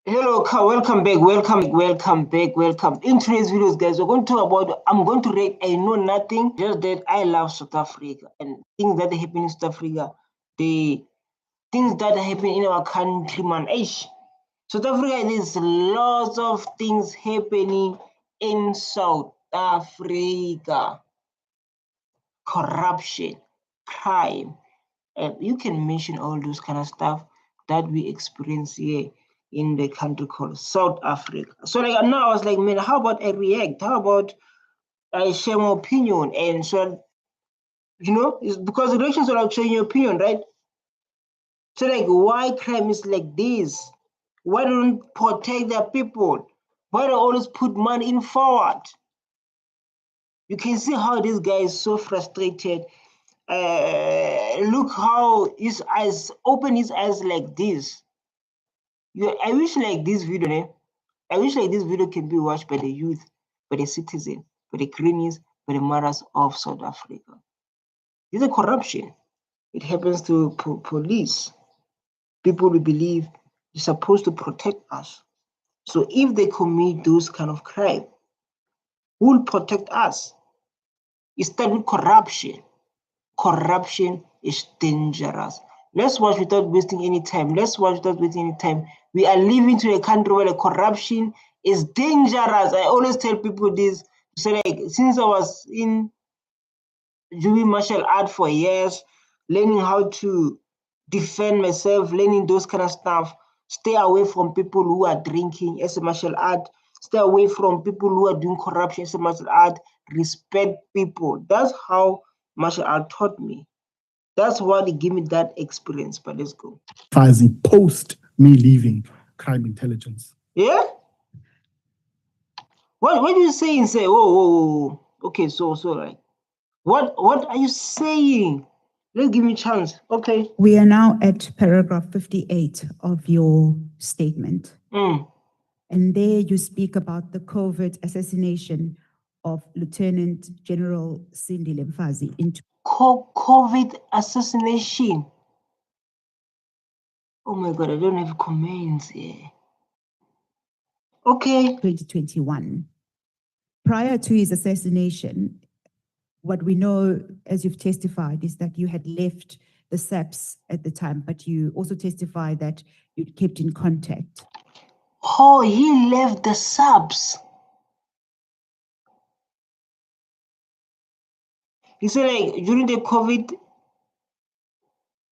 Hello, welcome back, welcome back. In today's videos, guys, we're going to talk about, I'm going to rate I know nothing, just that I love South Africa and things that happen in South Africa, the things that happen in our country, man. South Africa, there's lots of things happening in South Africa. Corruption, crime, you can mention all those kind of stuff that we experience here in the country called South Africa. So like now I was like, man, how about I react? How about I share my opinion? And so, it's because the elections are like sharing your opinion, right? So like, why crime is like this? Why don't protect their people? Why do always put money in forward? You can see how this guy is so frustrated. Look how his eyes open his eyes like this. I wish like this video, I wish like this video can be watched by the youth, by the citizen, by the greenies, by the mothers of South Africa. This is corruption. It happens to police. People who believe they're supposed to protect us. So if they commit those kind of crime, who will protect us? It starts with corruption. Corruption is dangerous. Let's watch without wasting any time. We are living to a country where the corruption is dangerous. I always tell people this. So like, since I was doing martial art for years, learning how to defend myself, learning those kind of stuff, stay away from people who are drinking as a martial art, stay away from people who are doing corruption as a martial art, respect people. That's how martial art taught me. That's why they give me that experience. But let's go. Mfazi post me leaving crime intelligence. Yeah? What are you saying? Say, whoa. Okay, so like, what are you saying? Let's give me a chance. Okay. We are now at paragraph 58 of your statement. And there you speak about the covert assassination of Lieutenant General Mfazi into COVID assassination. Oh my God, I don't have comments here. Okay. 2021. Prior to his assassination, what we know, as you've testified, is that you had left the SAPS at the time, but you also testified that you kept in contact. Oh, he left the SAPS. He said like during the COVID,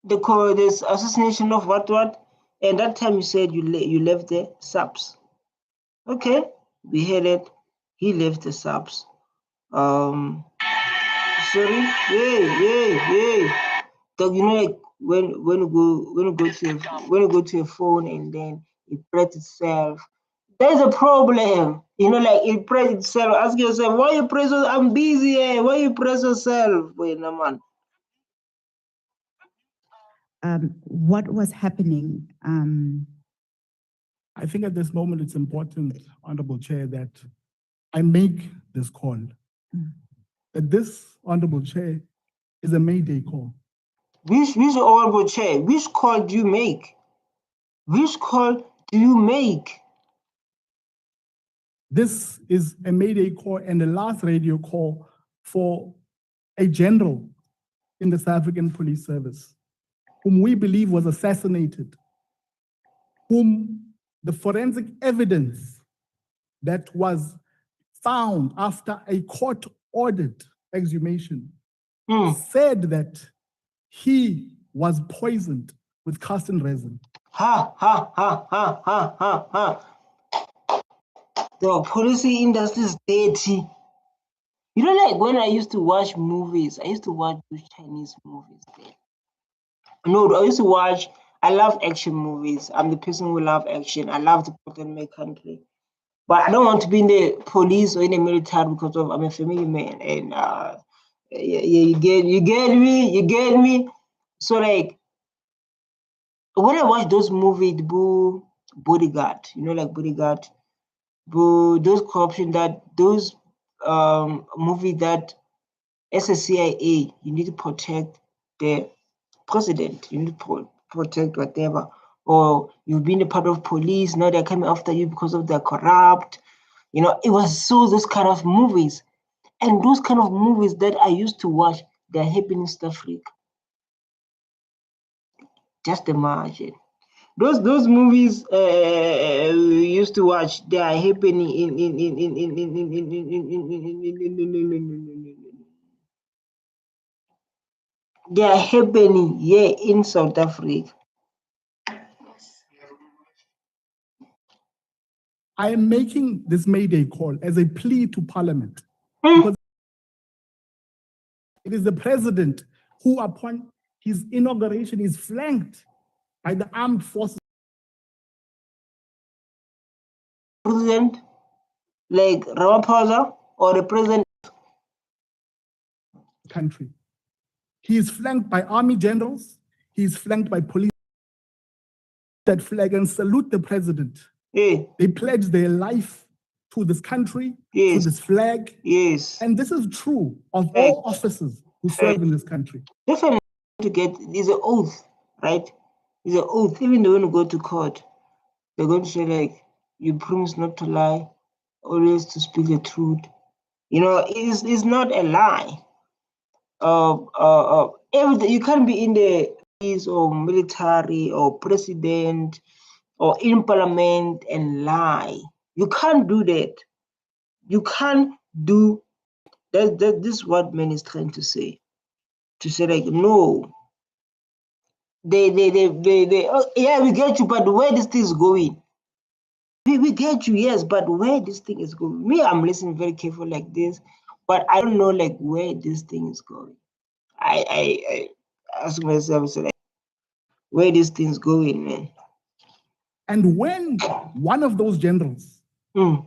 this assassination of what, and that time you said you left the SAPS. Okay, we heard it. He left the SAPS. Sorry, yay. So like when you go to your phone and then it press itself. There's a problem. Like it press itself. Ask yourself, why you press? I'm busy. Why you press yourself? Wait, no man. What was happening? I think at this moment it's important, Honorable Chair, that I make this call. That this Honorable Chair is a Mayday call. Which Honorable Chair? Which call do you make? Which call do you make? This is a Mayday call and the last radio call for a general in the South African Police Service, whom we believe was assassinated, whom the forensic evidence that was found after a court-ordered exhumation said that he was poisoned with castor resin. The policy industry is dirty. Like when I used to watch movies, I used to watch those Chinese movies there. No, I love action movies. I'm the person who loves action. I love to protect my country. But I don't want to be in the police or in the military because I'm a family man. And you get me? So like, when I watch those movies, the Bodyguard, like Bodyguard, those corruption those movies that as a CIA, you need to protect the president, you need to protect whatever, or you've been a part of police, now they're coming after you because of they're corrupt. You know, it was so those kind of movies. And those kind of movies that I used to watch, they're happening in South Africa. Just imagine. Those movies we used to watch, they are happening they are happening here in South Africa. I am making this Mayday call as a plea to Parliament. Hmm. Because it is the president who, upon his inauguration, is flanked by the armed forces. President like Ramaphosa or the president Country. He is flanked by army generals. He is flanked by police that flag and salute the president. Yeah. They pledge their life to this country, Yes. to this flag. Yes. And this is true of all officers who serve in this country. Definitely to get is an oath, right? It's an oath. Even though when you go to court, they're going to say like, you promise not to lie, always to speak the truth. You know, it's not a lie. Everything, you can't be in the police or military or president or in parliament and lie. You can't do that. You can't do that. This is what man is trying to say. To say like, no, oh, yeah, we get you, but where this thing is going? We get you, yes, but where this thing is going? Me, I'm listening very careful like this, but I don't know like where this thing is going. I ask myself, so like, where this thing's going, man. And when one of those generals, Mm.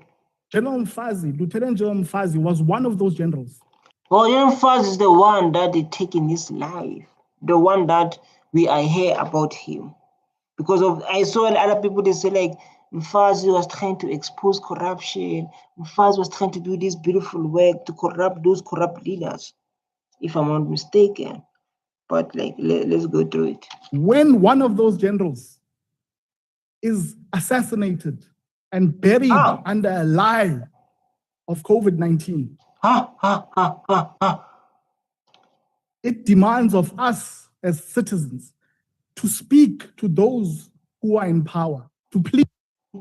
General Mfazi, Lieutenant General Mfazi was one of those generals. Well, General Mfazi is the one that is taking his life, the one that we are hear about him. Because of I saw other people, they say like Mfazi was trying to expose corruption. Mfazi was trying to do this beautiful work to corrupt those corrupt leaders, if I'm not mistaken. But like, let's go through it. When one of those generals is assassinated and buried under a lie of COVID-19, it demands of us as citizens to speak to those who are in power, to plead.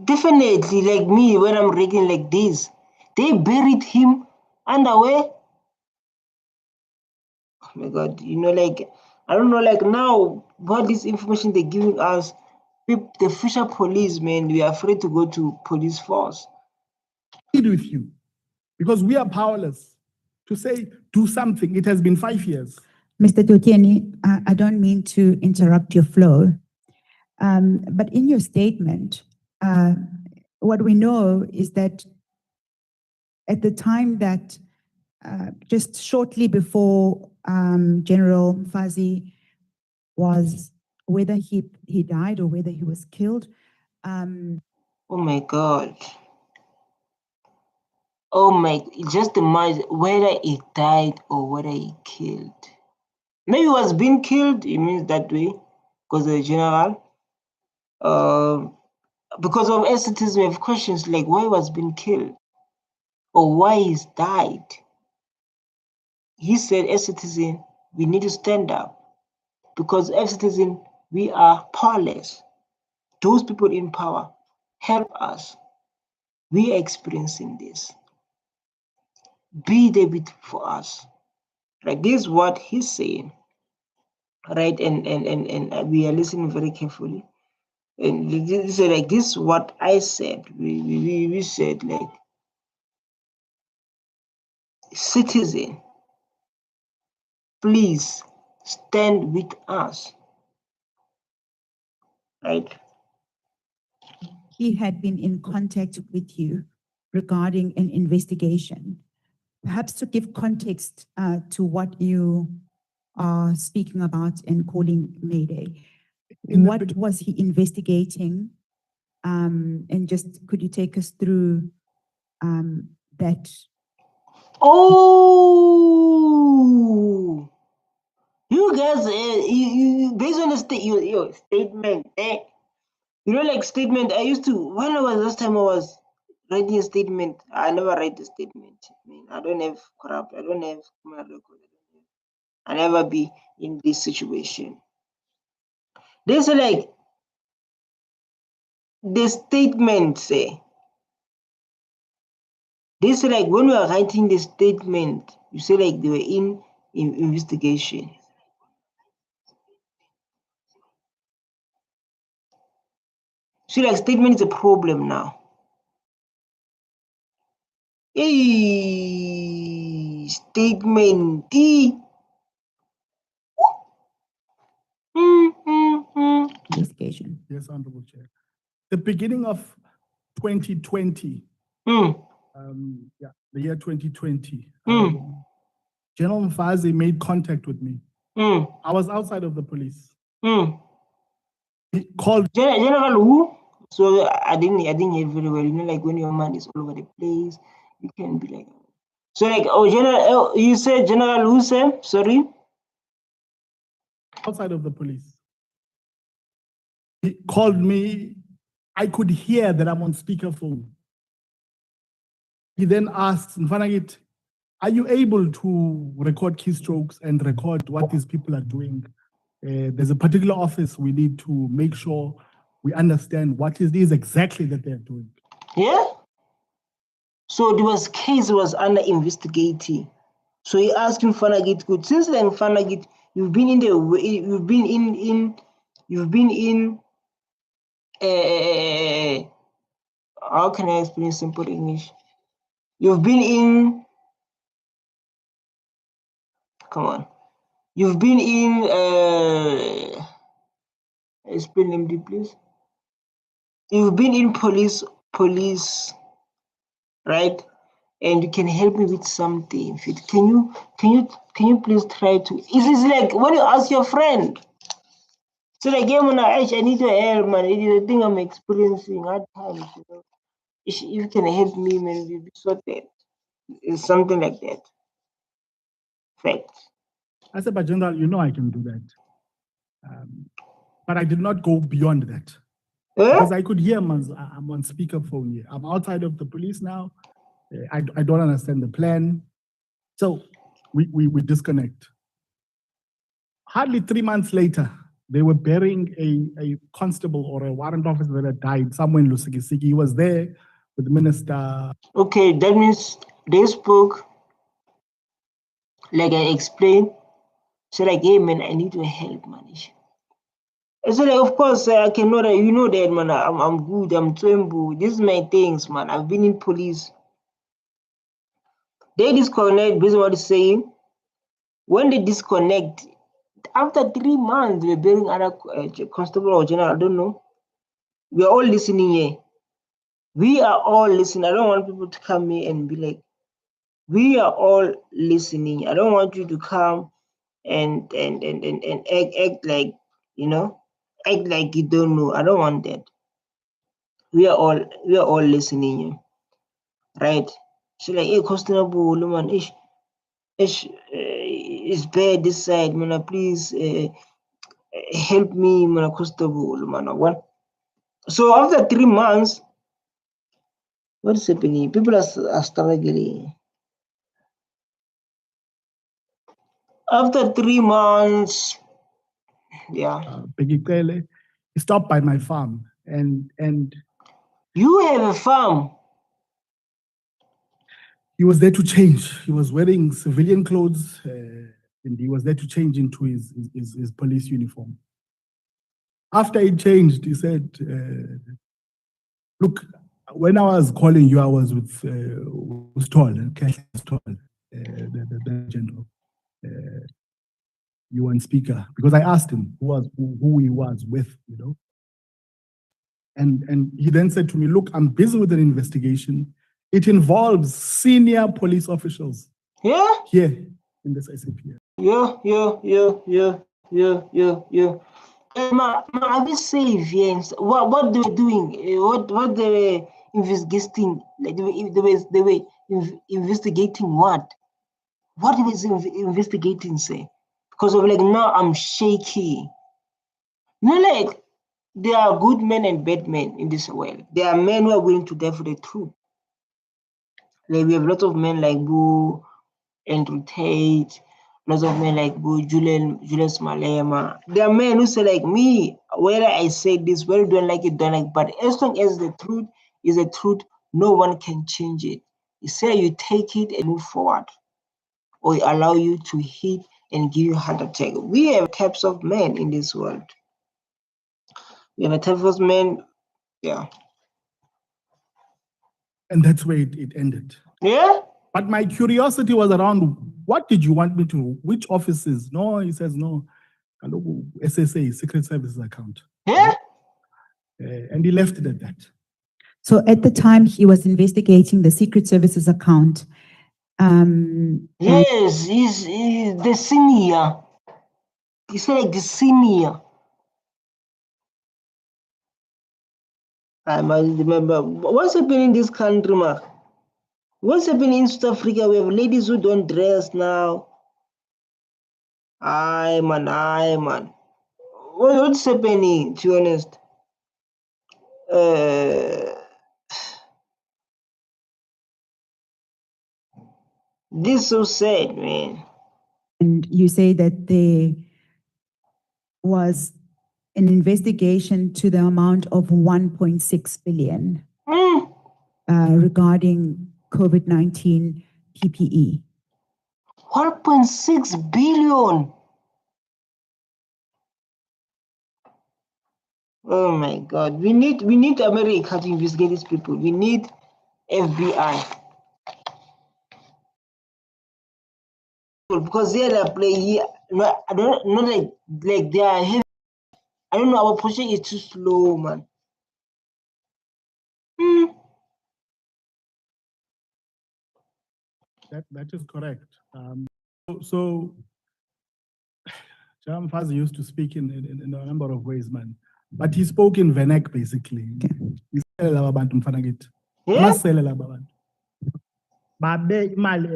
Definitely, like me, when I'm reading like this, they buried him under where? Oh my God, you know, like, I don't know, like now, what this information they're giving us, the future police, man, we are afraid to go to police force. Plead with you, because we are powerless to say, do something. It has been 5 years. Mr. Totieni, I don't mean to interrupt your flow, but in your statement, what we know is that at the time that just shortly before General Mfazi was, whether he died or whether he was killed. Oh my God. Oh my, just imagine whether he died or whether he killed. Maybe he was being killed, it means that way, because the general. Because of aesthetics, we have questions like why he was being killed or why he's died. He said, as citizen, we need to stand up because as citizen, we are powerless. Those people in power help us. We are experiencing this. Be there for us. Right? This is what he's saying. Right? And we are listening very carefully. And this is like this is what I said. We said like citizen, please stand with us. Right? He had been in contact with you regarding an investigation. Perhaps to give context to what you are speaking about and calling Mayday. What was he investigating? And just could you take us through that? Oh, you guys, you based on your statement, You know, like statement, I used to, when I was last time I was writing a statement, I never write a statement. I mean, I don't have corrupt, I don't have criminal record. I never be in this situation. There's like the statement say, this like when we are writing the statement, you say like they were in investigation. See, like statement is a problem now. Hey, statement. Investigation. Yes, Honorable Chair. The beginning of 2020, the year 2020, General Mfazi made contact with me. I was outside of the police. He called General who? So I didn't hear very well. You know, like when your mind is all over the place, you can be like. So like, oh, General, you said General who said? Sorry. outside of the police. He called me. I could hear that I'm on speakerphone. He then asked, Mfanagit, are you able to record keystrokes and record what these people are doing? There's a particular office we need to make sure we understand what it is exactly that they're doing. Yeah. So there was case was under investigating. So he asked him Mfanagit good. Since then Mfanagit, you've been in how can I explain simple English? You've been in, come on. You've been in, explain MD please. You've been in police, right? And you can help me with something. Can you please try to, it's like when you ask your friend. So like, yeah, man, I need your help, man. It is a thing I'm experiencing at times, you know. If you can help me, man, we'll be sorted. It's something like that. Fact. I said, but General, you know I can do that. But I did not go beyond that. Because I could hear I'm on speakerphone here. I'm outside of the police now. I don't understand the plan. So we disconnect. Hardly 3 months later, they were burying a constable or a warrant officer that had died somewhere in Lusikisiki. He was there with the minister. Okay, that means they spoke, like I explained. So like, hey man, I need your help, man. So like, of course, I cannot, you know that, man, I'm good, I'm Twembu. This is my things, man. I've been in police. They disconnect, based on what he's saying. When they disconnect, after 3 months, we're burying other constable or general, I don't know. We are all listening here. We are all listening. I don't want people to come here and be like, we are all listening. I don't want you to come and act like, you know, act like you don't know. I don't want that. We are all listening here. Right? So like, hey, constable, man, it's bad this side, man. Please help me, man, constable, man. What? So after 3 months, what is happening? People are struggling. After 3 months, yeah. He stopped by my farm and you have a farm. He was there to change. He was wearing civilian clothes and he was there to change into his police uniform. After he changed, he said, look, when I was calling you, I was with Stoll, the general. You were on speaker because I asked him who he was with, you know. And he then said to me, look, I'm busy with an investigation. It involves senior police officials. Yeah? Here in this SAP. Yeah. Are they safe? Yes. What they were doing? What they were investigating? Like they were investigating what? What was investigating? Say, because of like now I'm shaky. You know, like there are good men and bad men in this world. There are men who are willing to die for the truth. Like we have lots of men like Boo, Andrew Tate, lots of men like Boo, Julius Malema. There are men who say like me, whether I say this, whether you don't like it, don't like. But as long as the truth is the truth, no one can change it. You say you take it and move forward, or allow you to hit and give you a heart attack. We have types of men in this world. We have a type of men, yeah. And that's where it ended. Yeah? But my curiosity was around, what did you want me to, which offices? No, he says, no, SSA, Secret Services account. Yeah? And he left it at that. So at the time he was investigating the Secret Services account. Yes, he's the senior. He's like the senior. I must remember. What's happening in this country, Mark? What's happening in South Africa? We have ladies who don't dress now. Aye, man. What's happening, to be honest? This is so sad, man. And you say that there was an investigation to the amount of 1.6 billion regarding COVID-19 PPE. 1.6 billion. Oh my God. We need America to investigate these people. We need FBI. Because they are playing here. No, I don't know, like they are heavy. I don't know, our project is too slow, man. That is correct. So General Mfazi used to speak in a number of ways, man. But he spoke in Venek, basically. Yeah?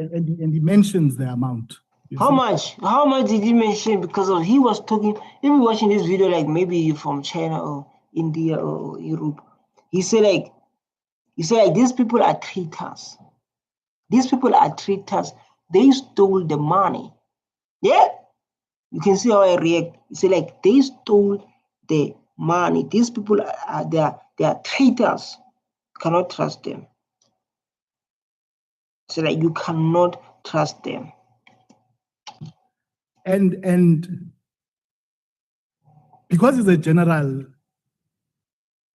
And he mentions the amount. How much? How much did he mention? Because of he was talking, if you're watching this video, like maybe from China or India or Europe, he said like these people are traitors. These people are traitors. They stole the money. Yeah? You can see how I react. He said like they stole the money. These people are they are traitors. Cannot trust them. So like you cannot trust them. And because he's a general,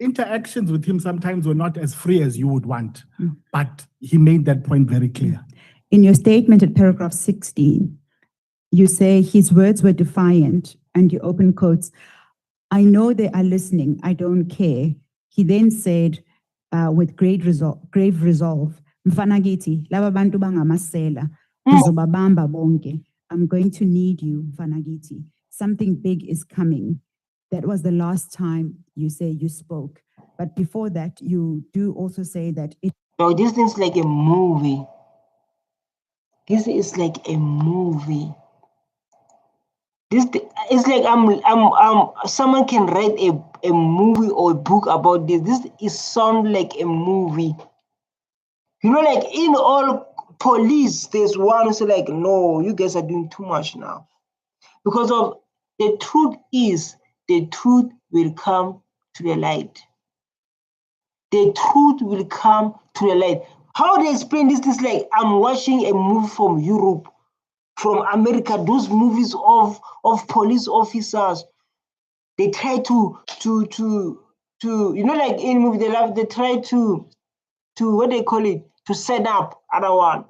interactions with him sometimes were not as free as you would want, but he made that point very clear. In your statement at paragraph 16, you say his words were defiant, and you open quotes, "I know they are listening, I don't care." He then said, with grave resolve, "Mfanagiti, laba bantu bangamasela, ngizobabamba bonke. I'm going to need you, Mfanagiti. Something big is coming." That was the last time you say you spoke. But before that, you do also say that it. No, this thing's like a movie. This is like a movie. This it's like someone can write a movie or a book about this. This is sound like a movie. You know, like in all police, there's one who's like, no, you guys are doing too much now. Because of the truth is, the truth will come to the light. The truth will come to the light. How they explain this is like I'm watching a movie from Europe, from America, those movies of police officers. They try to you know, like in movie they try to what they call it, to set up other one.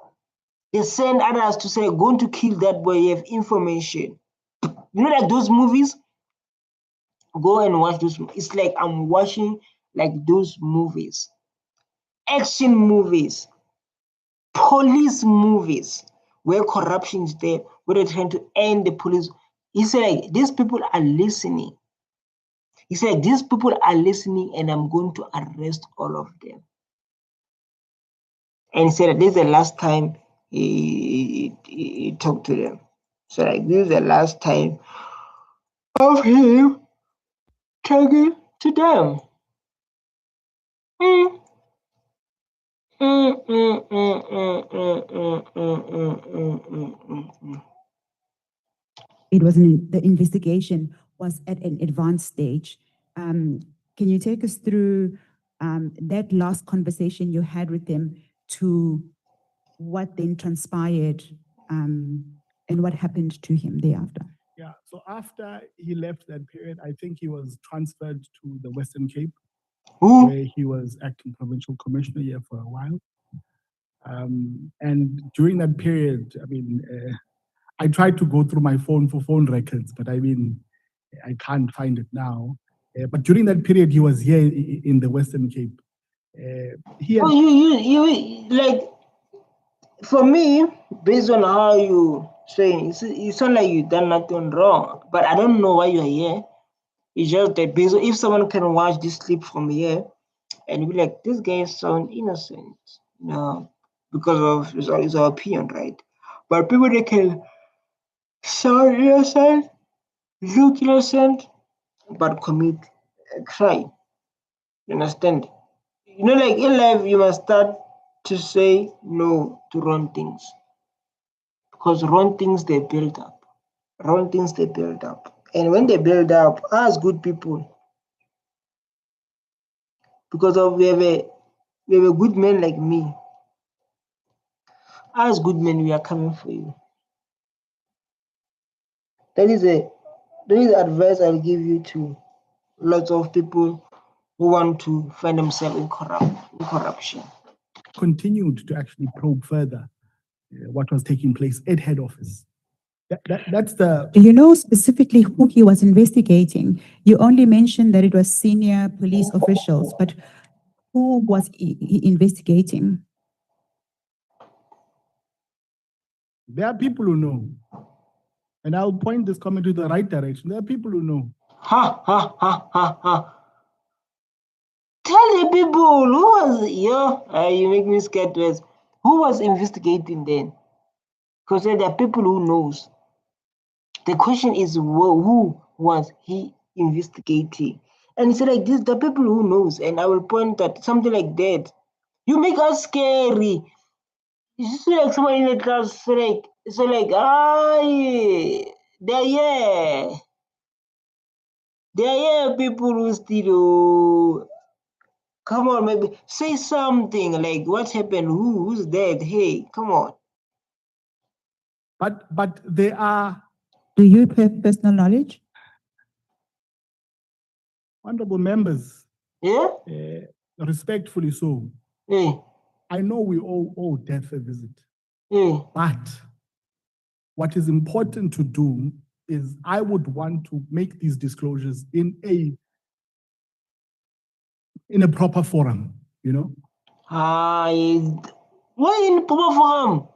They send others to say, going to kill that boy, you have information. You know, like those movies? Go and watch those. It's like I'm watching like those movies. Action movies. Police movies. Where corruption is there, where they're trying to end the police. He said, like, these people are listening. He said, these people are listening and I'm going to arrest all of them. And he said that this is the last time he talked to them. So like this is the last time of him talking to them. It was the investigation was at an advanced stage. Can you take us through that last conversation you had with them to what then transpired and what happened to him thereafter? Yeah, so after he left that period, I think he was transferred to the Western Cape, where he was acting provincial commissioner here for a while. And during that period, I mean, I tried to go through my phone for phone records, but I mean, I can't find it now. But during that period, he was here in the Western Cape. You like, for me, based on how you saying, it sounds like you done nothing wrong, but I don't know why you're here. It's just that based on, if someone can watch this clip from here and be like, this guy sound innocent, you know, because of his opinion, right? But people, they can sound innocent, look innocent, but commit a crime. You understand? You know, like in life, you must start to say no to wrong things, because wrong things, they build up. Wrong things, they build up. And when they build up, as good people, because of we have a good man like me, as good men, we are coming for you. That is advice I'll give you to lots of people who want to find themselves in corruption. Continued to actually probe further what was taking place at head office. That's the... Do you know specifically who he was investigating? You only mentioned that it was senior police officials, but who was he investigating? There are people who know. And I'll point this comment to the right direction. There are people who know. Tell the people who was you make me scared. Who was investigating then? Because there are people who knows. The question is, who was he investigating? And he said like this, the people who knows, and I will point at something like that. You make us scary. You see like someone in the class, they're people who still, come on, maybe say something like what happened, who's dead, hey, come on. But they are... Do you have personal knowledge? Honorable members, respectfully so, I know we all owe death a visit. But what is important to do is I would want to make these disclosures in a proper forum, you know? Why in proper forum?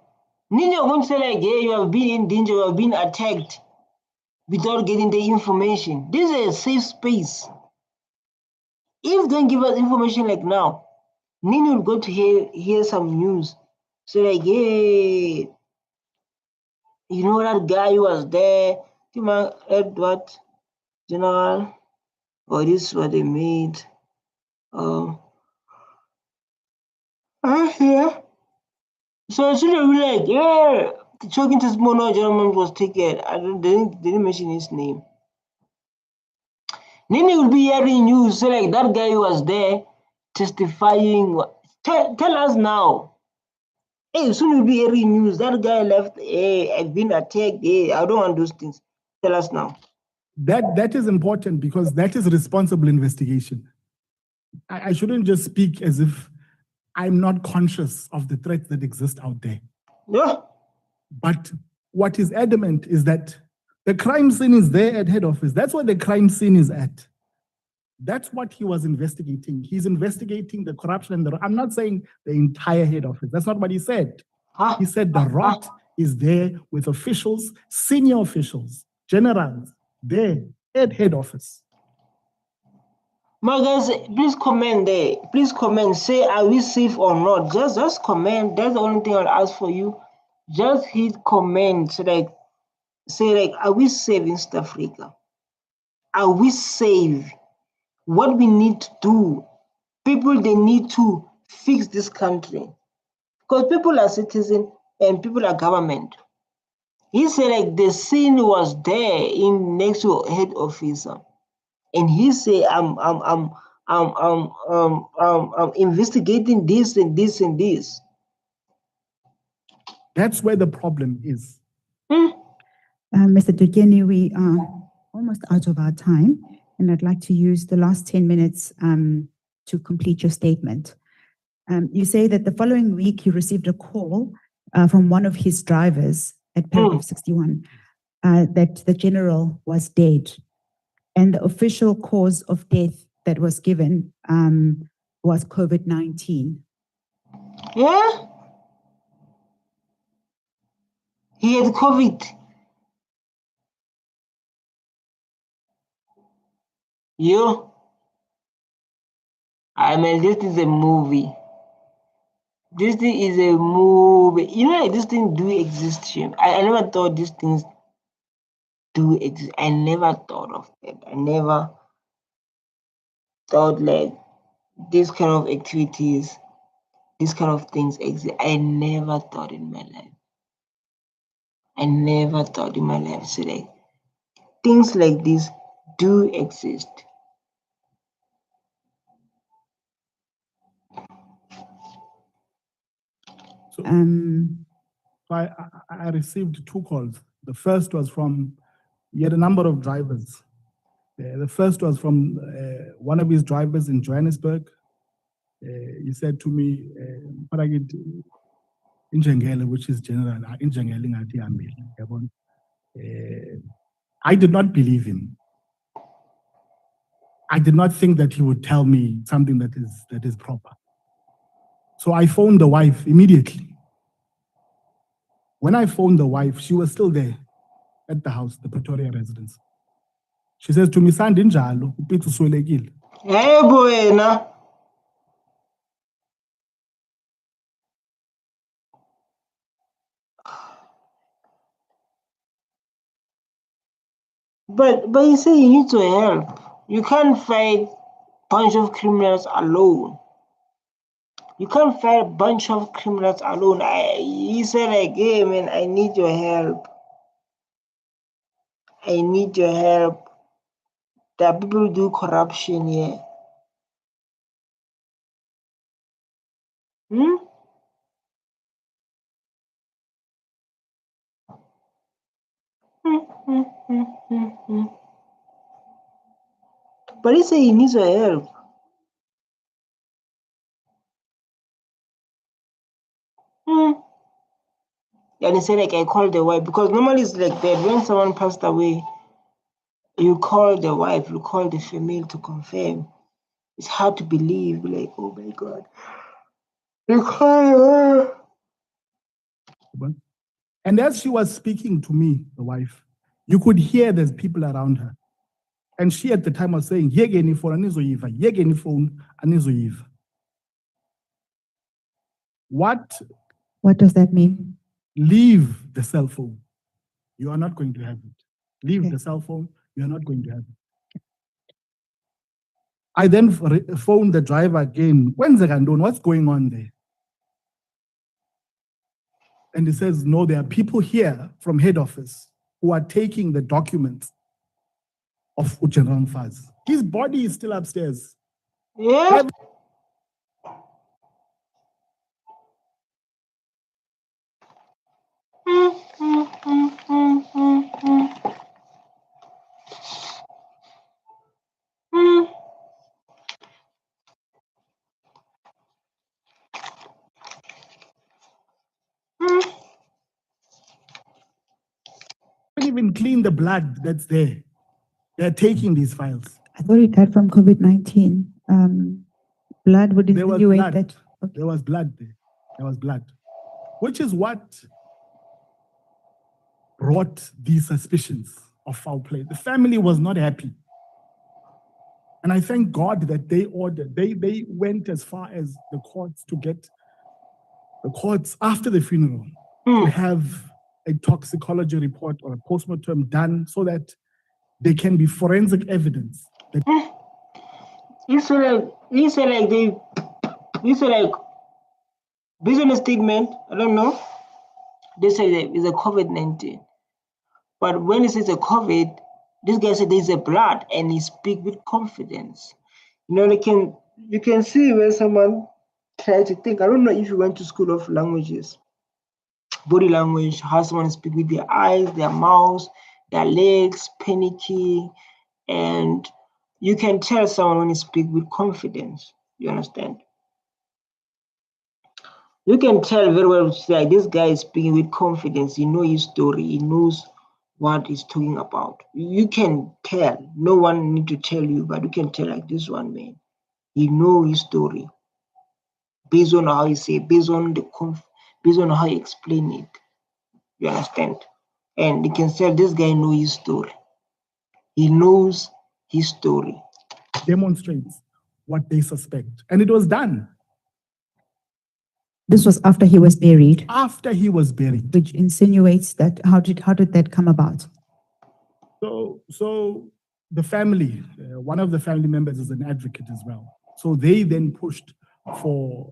Then you're going to say like, hey, you have been in danger, you have been attacked without getting the information. This is a safe space. If they don't give us information like now, then you'll go to hear some news. So like, hey, you know that guy who was there, Edward General, or this is what they made. Yeah. So it should be like, yeah, talking to Mono gentleman was taken. They didn't mention his name. Then he will be hearing news, so like that guy was there testifying. Tell us now. Hey, soon you'll be hearing news. That guy left. Hey, I've been attacked. Hey, I don't want those things. Tell us now. That is important because that is responsible investigation. I shouldn't just speak as if I'm not conscious of the threats that exist out there. Yeah. But what is adamant is that the crime scene is there at head office. That's where the crime scene is at. That's what he was investigating. He's investigating the corruption and I'm not saying the entire head office. That's not what he said. He said the rot is there with officials, senior officials, generals, there at head office. My guys, please comment there. Please comment. Say, are we safe or not? Just comment. That's the only thing I'll ask for you. Just hit comment. So like, say like, are we safe in South Africa? Are we safe? what we need to do, people, they need to fix this country. Because people are citizens and people are government. He said like the scene was there in next to head officer. And he said, I'm investigating this and this and this. That's where the problem is. Mr. Dugeni, we are almost out of our time, and I'd like to use the last 10 minutes to complete your statement. You say that the following week you received a call from one of his drivers at paragraph 61 that the general was dead, and the official cause of death that was given was COVID-19. Yeah? He had COVID. You? I mean, this is a movie. This thing is a movie. You know, like, this thing do exist here. I never thought these things do exist. I never thought of that. I never thought like this kind of activities, these kind of things exist. I never thought in my life. I never thought in my life. So like things like this do exist. So, I received 2 calls. The first was from, he had a number of drivers. The first was from one of his drivers in Johannesburg. He said to me, which is General, I did not believe him. I did not think that he would tell me something that is proper. So I phoned the wife immediately. When I phoned the wife, she was still there at the house, the Pretoria residence. She says to me, Sandinjalo, upitu swelekile. Hey boy, now. But you say you need to help. You can't fight bunch of criminals alone. You can't fight a bunch of criminals alone. He said like, hey man, I need your help. I need your help. That people do corruption here. Hmm? But he said he needs your help. And he said like, I called the wife, because normally it's like that when someone passed away, you call the wife, you call the female to confirm. It's hard to believe, like, oh my God. You call her. And as she was speaking to me, the wife, you could hear there's people around her. And she at the time was saying, Yegeni phone anizoyiva, yegeni phone anizoyiva. What does that mean? Leave the cell phone. You are not going to have it. Leave the cell phone. You are not going to have it. I then phoned the driver again. When's the Gandon? What's going on there? And he says, no, there are people here from head office who are taking the documents of General Mfazi. His body is still upstairs. Yeah. Don't even clean the blood that's there. They're taking these files. I thought he died from COVID-19. Blood would insinuate that. Okay. There was blood there. There was blood. Which is what brought these suspicions of foul play. The family was not happy. And I thank God that they went as far as the courts to get the courts after the funeral to have a toxicology report or a postmortem done so that there can be forensic evidence. he said like based on a statement, I don't know, they say that it's a COVID-19. But when he says a COVID, this guy said there's a blood and he speak with confidence. You know, you can see when someone tries to think. I don't know if you went to school of languages, body language, how someone speak with their eyes, their mouths, their legs, panicky, and you can tell someone when he speak with confidence. You understand? You can tell very well, like this guy is speaking with confidence. He knows his story. He knows what he's talking about. You can tell. No one need to tell you, but you can tell like this one man. He knows his story based on how he say, based on how he explain it. You understand? And you can tell this guy knows his story. He knows his story. Demonstrates what they suspect, and it was done. This was after he was buried, After he was buried. which insinuates that how did that come about? So the family, one of the family members is an advocate as well. So they then pushed for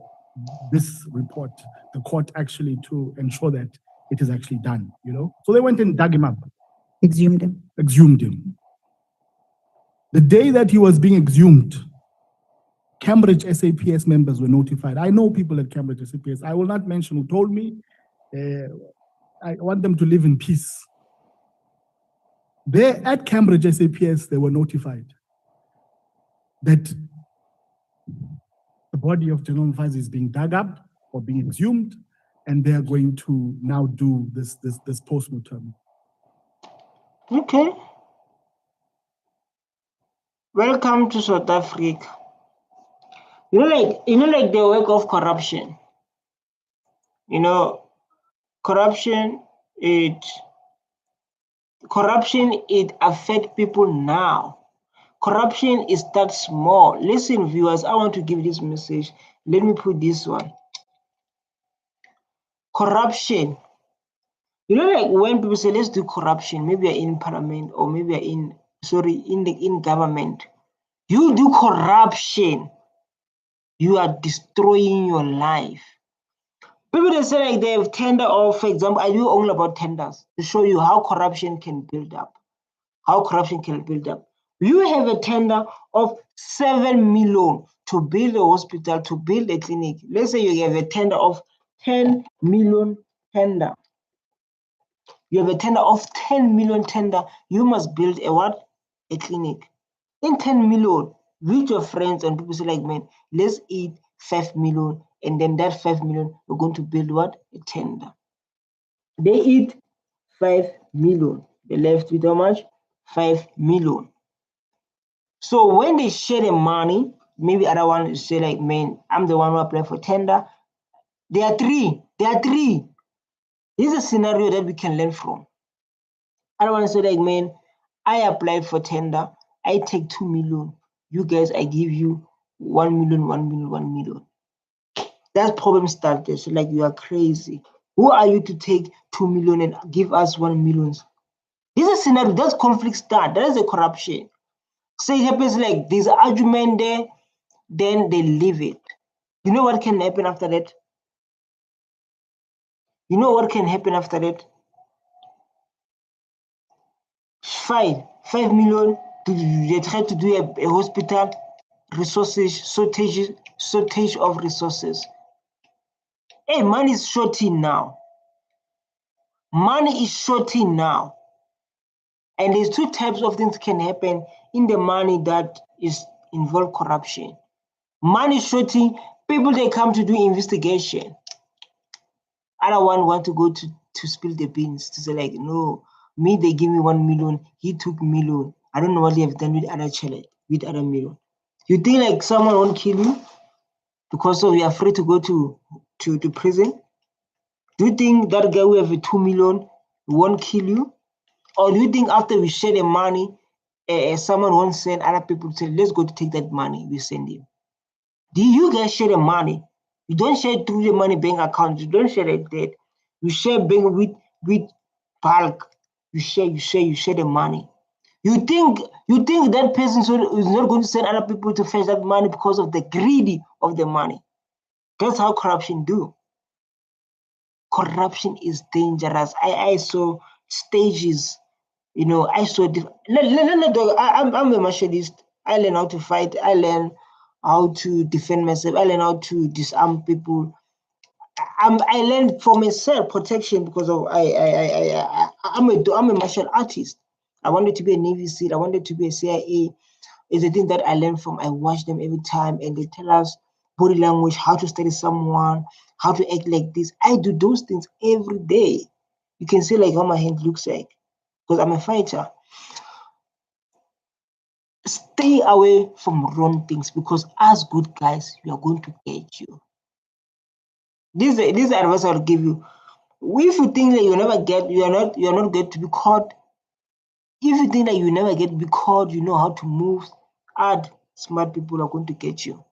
this report, the court actually to ensure that it is actually done, you know. So they went and dug him up, Exhumed him. exhumed him. The day that he was being exhumed, Cambridge SAPS members were notified. I know people at Cambridge SAPS. I will not mention who told me. I want them to live in peace. There at Cambridge SAPS, they were notified that the body of General Mfazi is being dug up or being exhumed, and they are going to now do this post-mortem. Okay. Welcome to South Africa. You know, like the work of corruption. You know, corruption it affects people now. Corruption is that small. Listen, viewers, I want to give this message. Let me put this one. Corruption. You know, like when people say let's do corruption, maybe you're in parliament or maybe you're in government. You do corruption, you are destroying your life. People they say like they have tender, or for example, I do only about tenders to show you how corruption can build up. You have a tender of 7 million to build a hospital, to build a clinic. Let's say you have a tender of 10 million tender. You have a tender of 10 million tender. You must build a what? A clinic. In 10 million, with your friends and people say like, man, let's eat 5 million, and then that 5 million, we're going to build what? A tender. They eat 5 million. They left with how much? 5 million. So when they share the money, maybe other one say like, man, I'm the one who applied for tender. There are three. This is a scenario that we can learn from. Other one say like, man, I applied for tender. I take 2 million. You guys, I give you 1 million, 1 million, 1 million. That problem started. So like, you are crazy. Who are you to take 2 million and give us 1 million? This is a scenario. That's conflict start. That is a corruption. So it happens like there's an argument there, then they leave it. You know what can happen after that? You know what can happen after that? Fine, 5 million. They try to do a hospital, resources, shortage of resources. Hey, money is shorting now. Money is shorting now. And there's two types of things can happen in the money that is involve corruption. Money shorting, people they come to do investigation. Other one want to go to spill the beans to say like, no, me they give me 1 million, he took million. I don't know what they have done with other challenge, with other million. You think like someone won't kill you because of you're afraid to go to prison? Do you think that guy who have 2 million won't kill you? Or do you think after we share the money, someone won't send other people to say, let's go to take that money, we send him? Do you guys share the money? You don't share through the money bank account. You don't share the debt. You share bank with bulk. You share the money. You think that person is not going to send other people to fetch that money because of the greedy of the money. That's how corruption do. Corruption is dangerous. I saw stages, you know, I saw I'm a martialist. I learn how to fight, I learn how to defend myself, I learn how to disarm people. I learned for myself protection because of I'm a martial artist. I wanted to be a Navy SEAL, I wanted to be a CIA. It's a thing that I learn from. I watch them every time and they tell us body language, how to study someone, how to act like this. I do those things every day. You can see like how my hand looks like because I'm a fighter. Stay away from wrong things because as good guys, we are going to get you. This advice I'll give you. If you think that you're not going to be caught. If you think that you never get to be caught, you know how to move. Smart people are going to get you.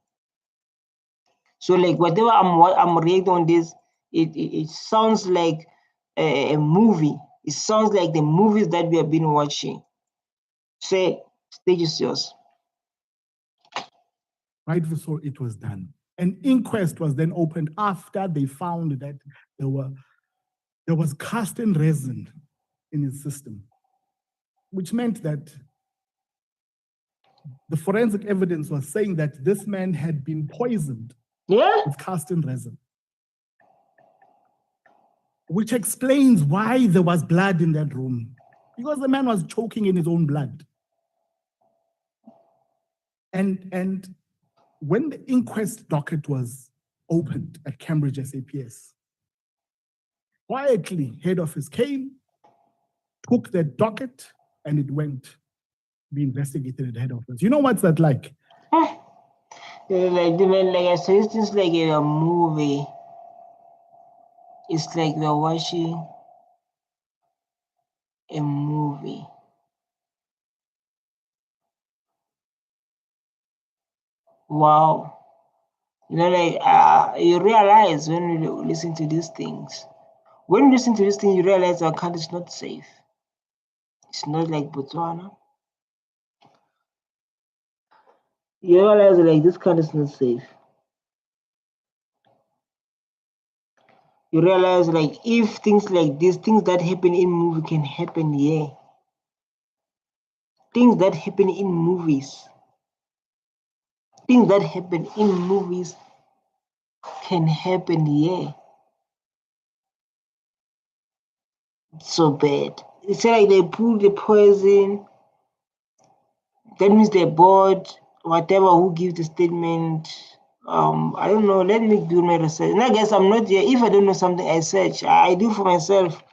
So like whatever I'm reading on this, it sounds like a movie. It sounds like the movies that we have been watching. Say, stage is yours. Rightfully so, it was done. An inquest was then opened after they found that there was casting resin in his system, which meant that the forensic evidence was saying that this man had been poisoned with casting resin, which explains why there was blood in that room, because the man was choking in his own blood. And when the inquest docket was opened at Cambridge SAPS, quietly, head office came, took the docket, and it went to be investigated at head office. You know what's that like? Like I said, it's just like a movie. It's like we're watching a movie. Wow. You know, like you realize when you listen to these things. When you listen to this thing, you realize our country is not safe. It's not like Botswana. You realize like this country is not safe. You realize like if things like this, things that happen in movie can happen here. Things that happen in movies. Things that happen in movies can happen here. It's so bad. It's like they put the poison. That means they're bored. Whatever who gives the statement. I don't know. Let me do my research. And I guess I'm not here. If I don't know something, I search. I do for myself.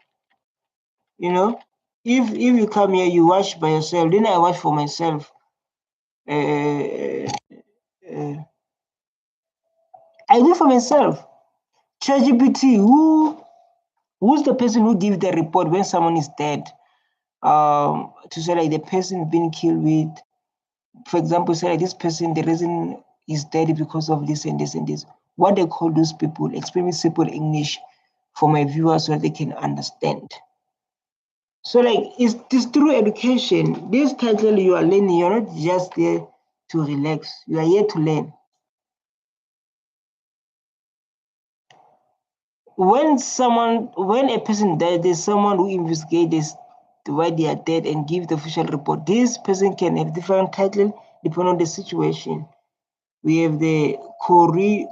You know, if you come here, you watch by yourself. Then I watch for myself. I do for myself. ChatGPT, who's the person who gives the report when someone is dead? To say like the person being killed with, for example, say like this person, the reason is dead because of this and this and this. What they call those people, explain simple English for my viewers so they can understand. So like it's this through education. This title you are learning, you're not just there to relax, you are here to learn. When a person dies, there's someone who investigates why they are dead and give the official report. This person can have different title depending on the situation. We have the coroner.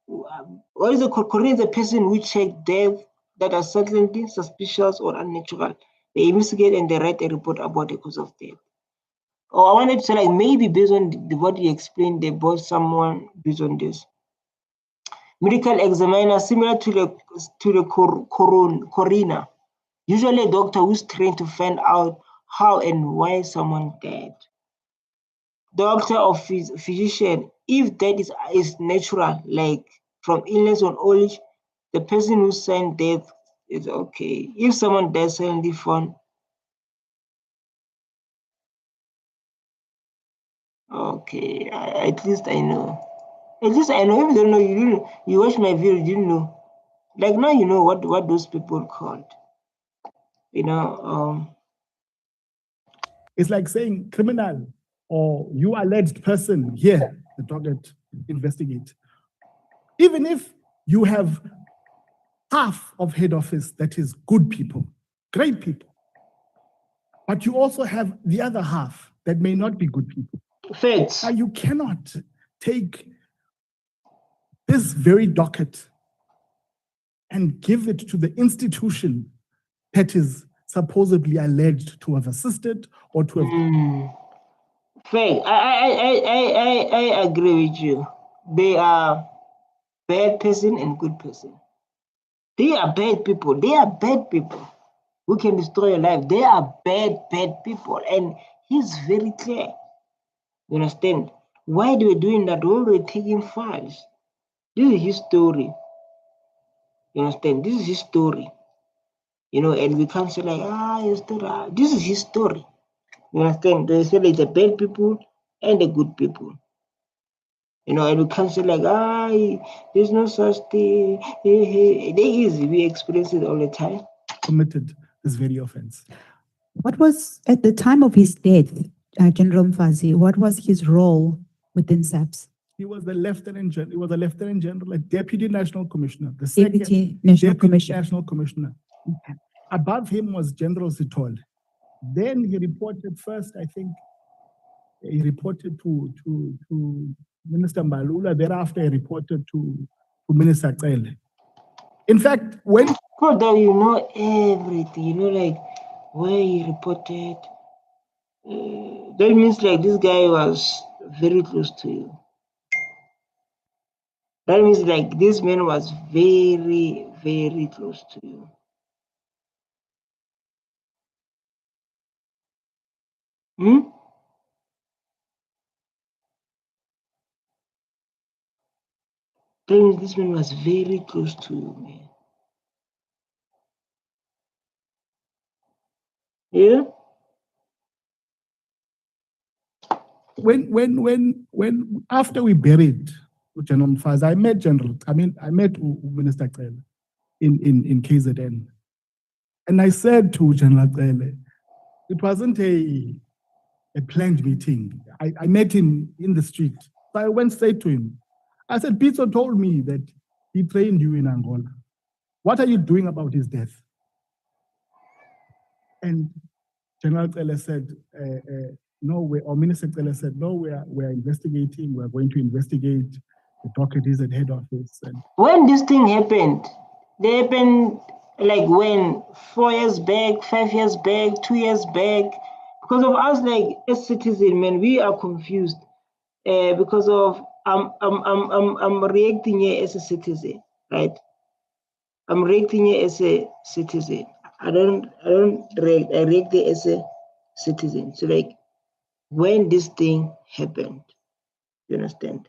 What is the coroner? Is the person who check death that are certainly suspicious or unnatural. They investigate and they write a report about the cause of death. Or I wanted to say like maybe based on what you explained, they bought someone based on this. Medical examiner, similar to the coroner, usually a doctor who's trained to find out how and why someone died. Doctor or physician, if that is natural, like from illness or old age, the person who signed death is okay. If someone dies suddenly from, okay, at least I know. At least I know. If you don't know, you watch my video, you didn't know. Like now you know what those people called. You know, It's like saying criminal or you alleged person, here, the docket, investigate. Even if you have half of head office that is good people, great people, but you also have the other half that may not be good people. Facts. Now, you cannot take this very docket and give it to the institution that is supposedly alleged to have assisted or to have. Fact. I agree with you. They are bad person and good person. They are bad people. They are bad people who can destroy your life. They are bad people. And he's very clear. You understand? Why they were doing that? Why they were taking files? This is his story. You understand? This is his story. You know, and we can't say like, his story. This is his story. You understand? They say like the bad people and the good people. You know, and we can't say like, there's no such thing. There is. We experience it all the time. Committed this very offense. What was, at the time of his death, General Mfazi, what was his role within SAPS? He was the lieutenant general. He was a lieutenant general, a deputy national commissioner, the Deputy National deputy Commissioner. national commissioner. Above him was General Sitol. Then he reported first, I think, he reported to Minister Mbalula. Thereafter, he reported to Minister Cele. In fact, when Brother, you know everything. You know, like where he reported. That means like this guy was very close to you. That means like this man was very, very close to you. That means this man was very close to you, man. Yeah? when after we buried General Mfazi, I met Minister Cele in KZN. And I said to General Cele, it wasn't a planned meeting. I met him in the street. So I went straight to him. I said, Pitso told me that he trained you in Angola. What are you doing about his death? And General Cele said, no, or Minister Cele said, no, we're investigating. We're going to investigate. The docket is at head office. And when this thing happened, they happened like when 4 years back, 5 years back, 2 years back. Because of us, like as citizens, man, we are confused. Because of I'm reacting here as a citizen, right? I'm reacting here as a citizen. I don't react. I react here as a citizen. So like when this thing happened, you understand?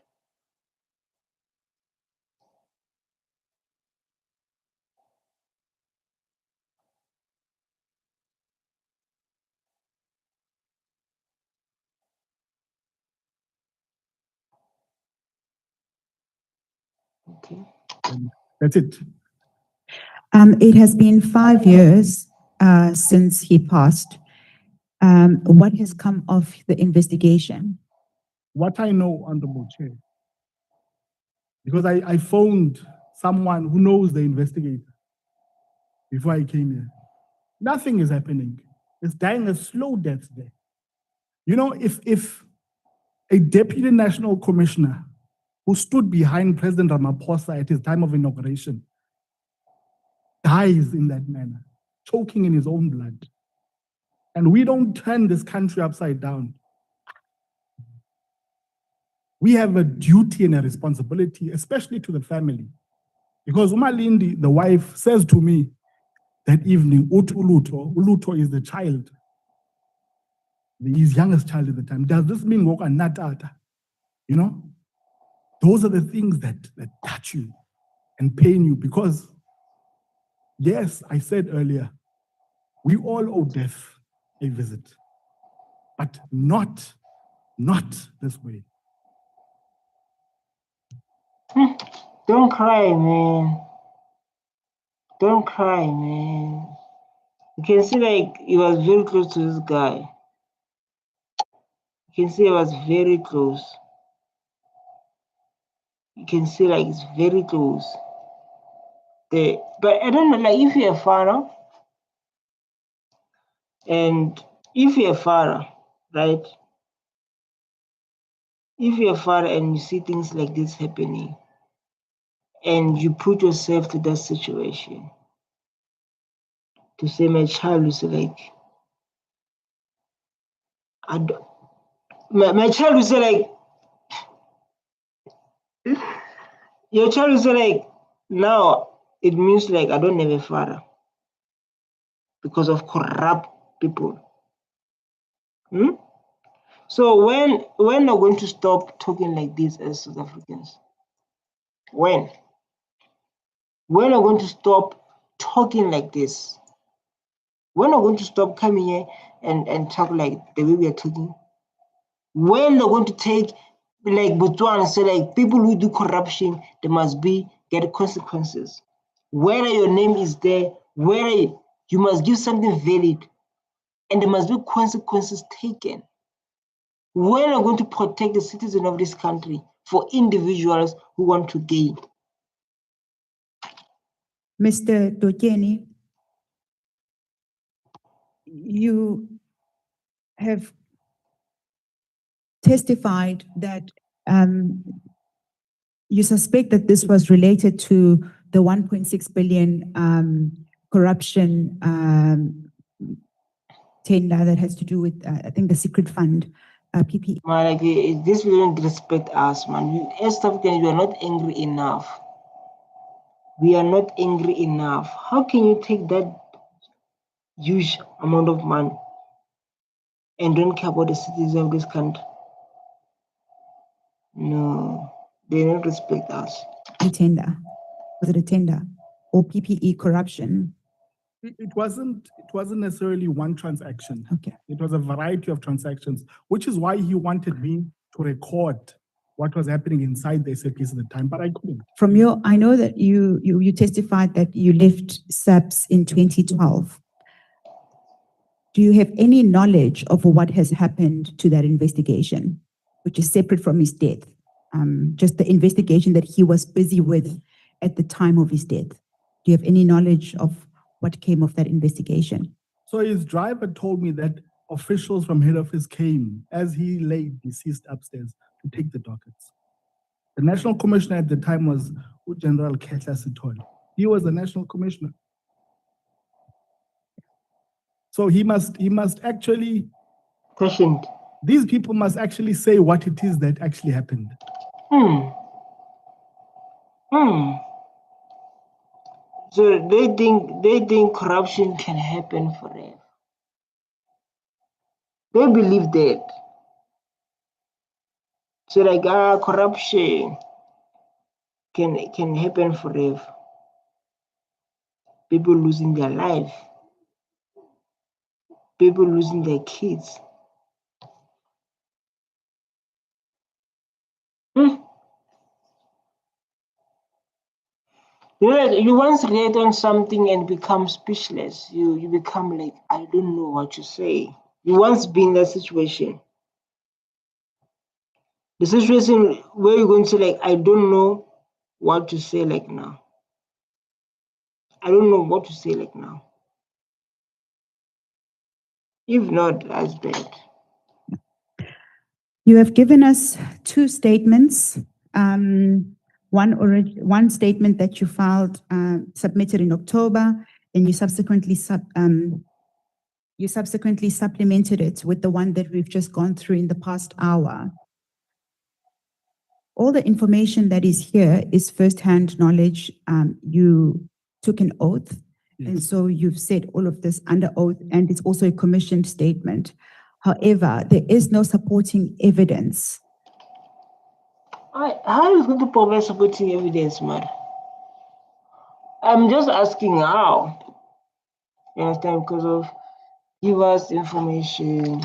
Okay. that's it. It has been 5 years since he passed. What has come of the investigation? What I know, Honorable Chair, because I phoned someone who knows the investigator before I came here. Nothing is happening. It's dying a slow death there. You know, if a deputy national commissioner who stood behind President Ramaphosa at his time of inauguration dies in that manner, choking in his own blood, and we don't turn this country upside down, we have a duty and a responsibility, especially to the family. Because Umalindi, the wife, says to me that evening, Uluto is the child, his youngest child at the time. Does this mean Woka Natata? You know? Those are the things that touch you and pain you because, yes, I said earlier, we all owe death a visit, but not this way. Don't cry, man. Don't cry, man. You can see like he was very close to this guy. You can see I was very close. You can see like it's very close. But I don't know, like if you're a father, and if you're a father, right? If you're a father and you see things like this happening, and you put yourself to that situation, to say my child is like, my child will say like, your child will say like, now it means like I don't have a father because of corrupt people. So when are going to stop talking like this as South Africans? When are going to stop talking like this? When are going to stop coming here and talk like the way we are talking? When they're going to take like Botswana and say like people who do corruption, they must get consequences. Whether your name is there, whether you must give something valid, and there must be consequences taken. When are going to protect the citizens of this country for individuals who want to gain? Mr. Dokeni, you have testified that you suspect that this was related to the 1.6 billion corruption tender that has to do with, I think, the secret fund, PPE. Man, like, this will not respect us, man. As South Africans, we are not angry enough. We are not angry enough. How can you take that huge amount of money and don't care about the citizens of this country? No, they don't respect us. The tender, was it a tender or PPE corruption? It wasn't necessarily one transaction. Okay. It was a variety of transactions, which is why he wanted me to record what was happening inside the SAPs at the time, but I couldn't. From your, I know that you testified that you left SAPS in 2012. Do you have any knowledge of what has happened to that investigation, which is separate from his death? Just the investigation that he was busy with at the time of his death. Do you have any knowledge of what came of that investigation? So his driver told me that officials from head office came as he lay deceased upstairs to take the dockets. The national commissioner at the time was General Mfazi. He was the national commissioner. So he must actually Questioned. These people must actually say what it is that actually happened. So they think corruption can happen forever. They believe that. So like corruption can happen forever. People losing their life. People losing their kids. You know, like, you once read on something and become speechless. You become like, I don't know what to say. You once been in that situation. The situation where you're going to say like, I don't know what to say like now. I don't know what to say like now. If not, that's bad. You have given us two statements. One statement that you filed, submitted in October, and you subsequently supplemented it with the one that we've just gone through in the past hour. All the information that is here is first-hand knowledge. You took an oath, and so you've said all of this under oath, and it's also a commissioned statement. However, there is no supporting evidence. How is going to provide supporting evidence, man? I'm just asking how. You understand? Because of give us information.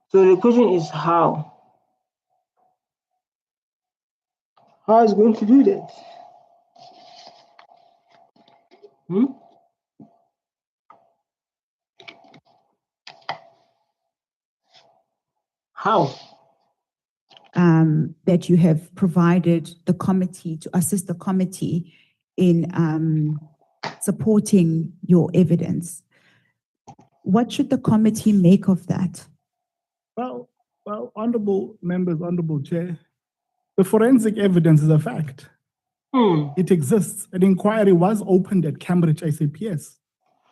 So the question is how? How is going to do that? How? That you have provided the committee to assist the committee in supporting your evidence. What should the committee make of that? Well, honorable members, honorable chair, the forensic evidence is a fact. It exists. An inquiry was opened at Cambridge SAPS.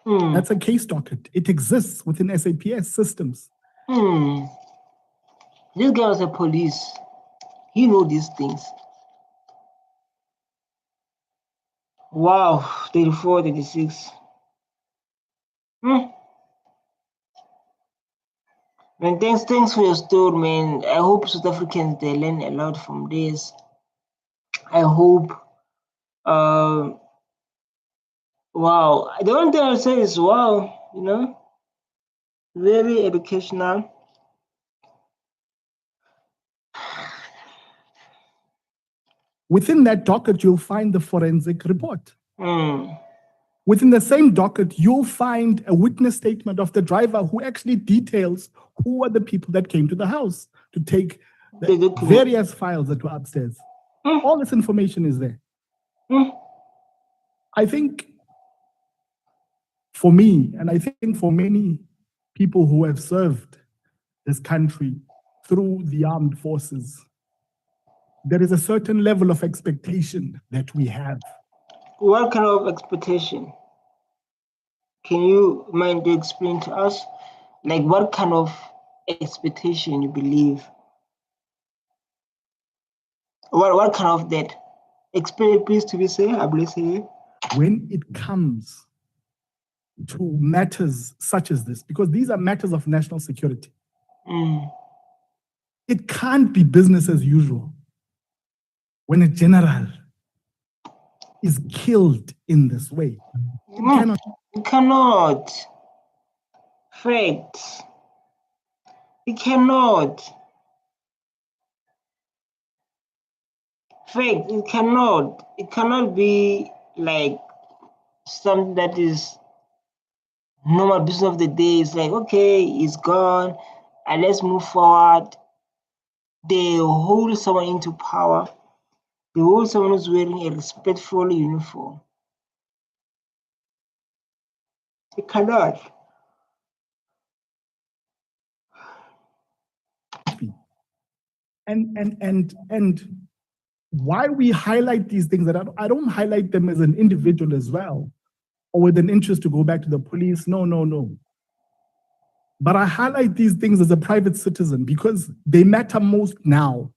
That's a case docket. It exists within SAPS systems. This guy was a police. He know these things. Wow, 34, 36. Man, thanks for your story, man. I hope South Africans, they learn a lot from this. I hope, wow. The only thing I'll say is, wow, you know, very educational. Within that docket, you'll find the forensic report. Within the same docket, you'll find a witness statement of the driver who actually details who were the people that came to the house to take the various files that were upstairs. All this information is there. I think for me, and I think for many people who have served this country through the armed forces, there is a certain level of expectation that we have. What kind of expectation? Can you mind to explain to us? Like what kind of expectation you believe? What kind of that? Explain please to be said, I believe say. When it comes to matters such as this, because these are matters of national security, it can't be business as usual when a general is killed in this way. It cannot. Facts. It cannot. Fact, it cannot. It cannot be like something that is normal business of the day. It's like, okay, it's gone, and let's move forward. They hold someone into power. They hold someone who's wearing a respectful uniform. It cannot. And why we highlight these things, that I don't highlight them as an individual as well, or with an interest to go back to the police. No. But I highlight these things as a private citizen because they matter most now.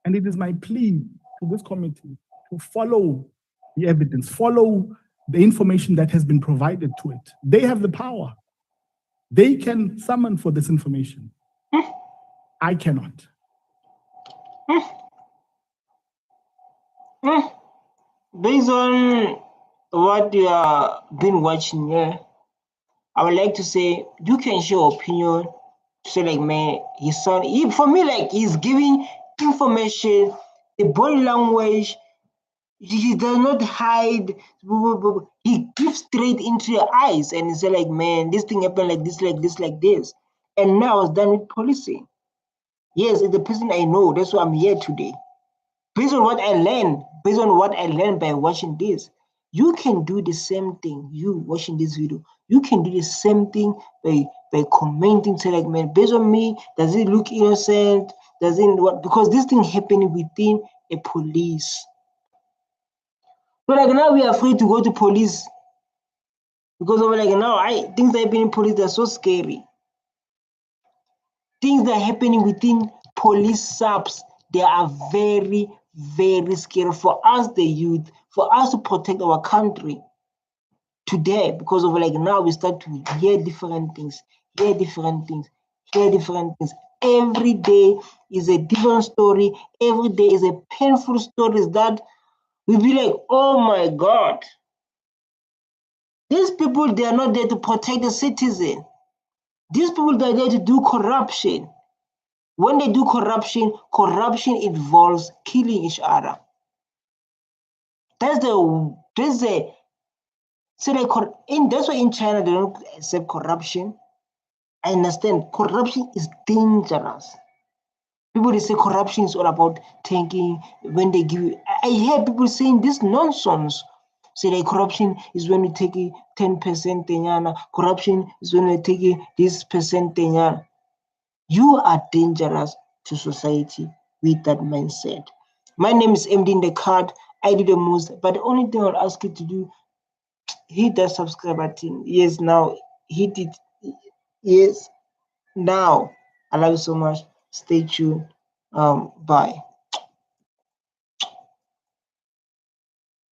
And it is my plea to this committee to follow the evidence, follow the information that has been provided to it. They have the power. They can summon for this information. I cannot. Based on what you have been watching here, I would like to say you can share your opinion. So like, man, his son, for me, like he's giving information, the body language, he does not hide. He gives straight into your eyes and he say like, man, this thing happened like this, like this, like this. And now it's done with policing. Yes, it's the person I know. That's why I'm here today. Based on what I learned, by watching this, you can do the same thing. You watching this video, you can do the same thing by commenting, say like, man, based on me, does it look innocent? Does it what? Because this thing happening within a police. So like now we are afraid to go to police because of like now things that happen in police, they're so scary. Things that are happening within police subs, they are very, very scary for us, the youth, for us to protect our country today, because of like now we start to hear different things. Every day is a different story. Every day is a painful story that we be like, oh my God. These people, they are not there to protect the citizen. These people, they are there to do corruption. When they do corruption involves killing each other. That's why in China they don't accept corruption. I understand corruption is dangerous. People, they say corruption is all about taking, when they give you, I hear people saying this nonsense. Say that corruption is when you take 10% tenyana, corruption is when you take this percent tenyana. You are dangerous to society with that mindset. My name is MD in the card. I do the most, but the only thing I'll ask you to do, hit that subscribe button. Yes, now hit it. Yes, now. I love you so much. Stay tuned. Bye.